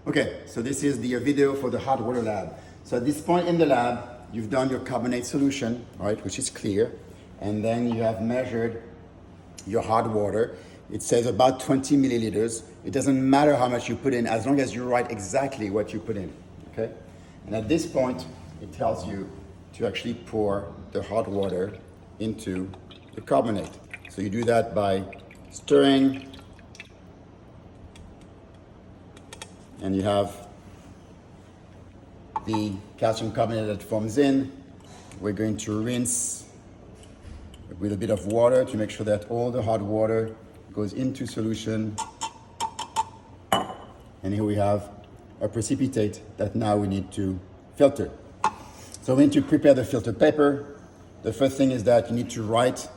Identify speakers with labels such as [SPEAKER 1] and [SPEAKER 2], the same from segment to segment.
[SPEAKER 1] Okay, so this is the video for the hot water lab. So at this point in the lab, you've done your carbonate solution, right, which is clear, and then you have measured your hot water. It says about 20 milliliters. It doesn't matter how much you put in as long as you write exactly what you put in, okay? And at this point, it tells you to actually pour the hot water into the carbonate. So you do that by stirring, and you have the calcium carbonate that forms in. We're going to rinse with a bit of water to make sure that all the hot water goes into solution. And here we have a precipitate that now we need to filter. So we need to prepare the filter paper. The first thing is that you need to write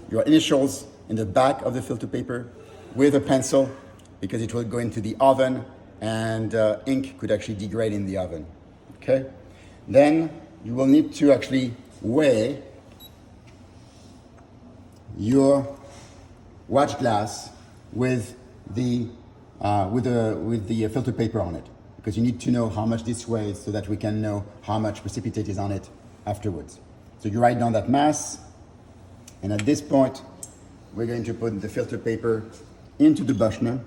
[SPEAKER 1] your initials in the back of the filter paper with a pencil because it will go into the oven and ink could actually degrade in the oven, okay? Then you will need to actually weigh your watch glass with the filter paper on it, because you need to know how much this weighs so that we can know how much precipitate is on it afterwards. So you write down that mass, and at this point, we're going to put the filter paper into the Buchner,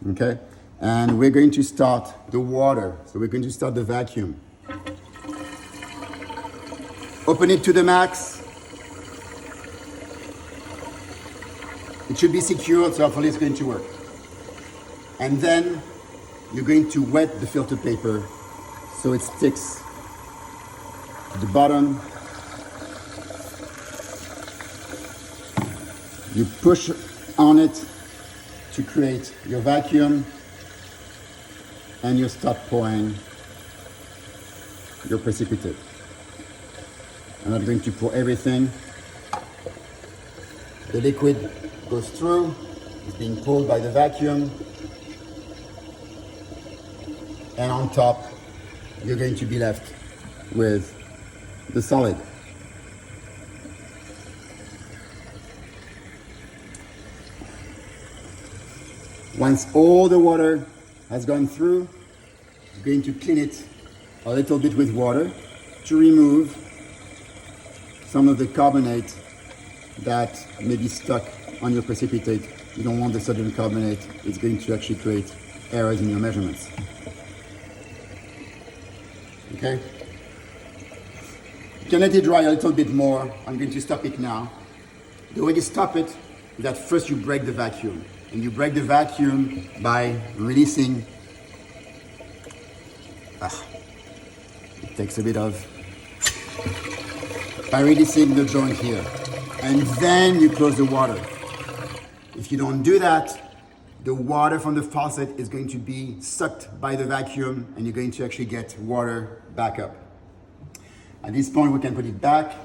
[SPEAKER 1] okay? And we're going to start the water. So we're going to start the vacuum. Open it to the max. It should be secured, so hopefully it's going to work. And then you're going to wet the filter paper so it sticks to the bottom. You push on it to create your vacuum, and you start pouring your precipitate. I'm not going to pour everything. The liquid goes through, it's being pulled by the vacuum, and on top, you're going to be left with the solid. Once all the water has gone through, you're going to clean it a little bit with water to remove some of the carbonate that may be stuck on your precipitate. You don't want the sodium carbonate. It's going to actually create errors in your measurements. Okay? You can let it dry a little bit more. I'm going to stop it now. The way you stop it is that first you break the vacuum. And you break the vacuum by releasing, it takes a bit of, by releasing the joint here. And then you close the water. If you don't do that, the water from the faucet is going to be sucked by the vacuum and you're going to actually get water back up. At this point, we can put it back.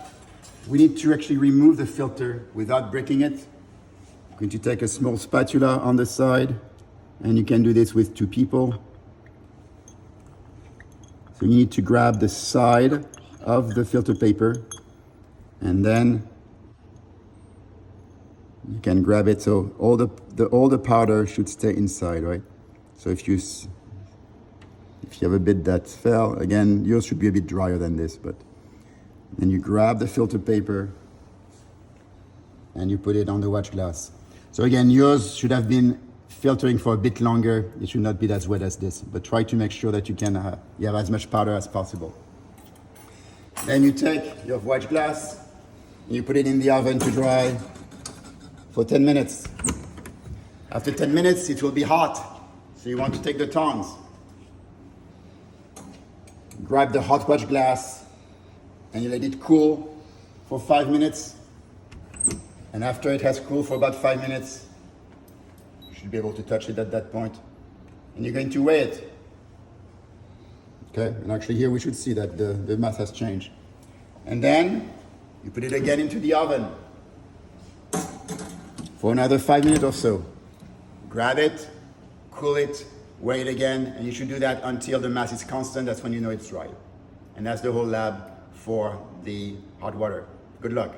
[SPEAKER 1] We need to actually remove the filter without breaking it. I'm going to take a small spatula on the side, and you can do this with two people. So you need to grab the side of the filter paper, and then you can grab it so all the powder should stay inside, right? So if you have a bit that fell, again, yours should be a bit drier than this, but then you grab the filter paper and you put it on the watch glass. So again, yours should have been filtering for a bit longer. It should not be as wet as this, but try to make sure that you have as much powder as possible. Then you take your watch glass, and you put it in the oven to dry for 10 minutes. After 10 minutes, it will be hot. So you want to take the tongs, grab the hot watch glass, and you let it cool for 5 minutes. And after it has cooled for about 5 minutes, you should be able to touch it at that point. And you're going to weigh it. Okay, and actually here we should see that the mass has changed. And then you put it again into the oven for another 5 minutes or so. Grab it, cool it, weigh it again, and you should do that until the mass is constant. That's when you know it's dry. And that's the whole lab for the hot water. Good luck.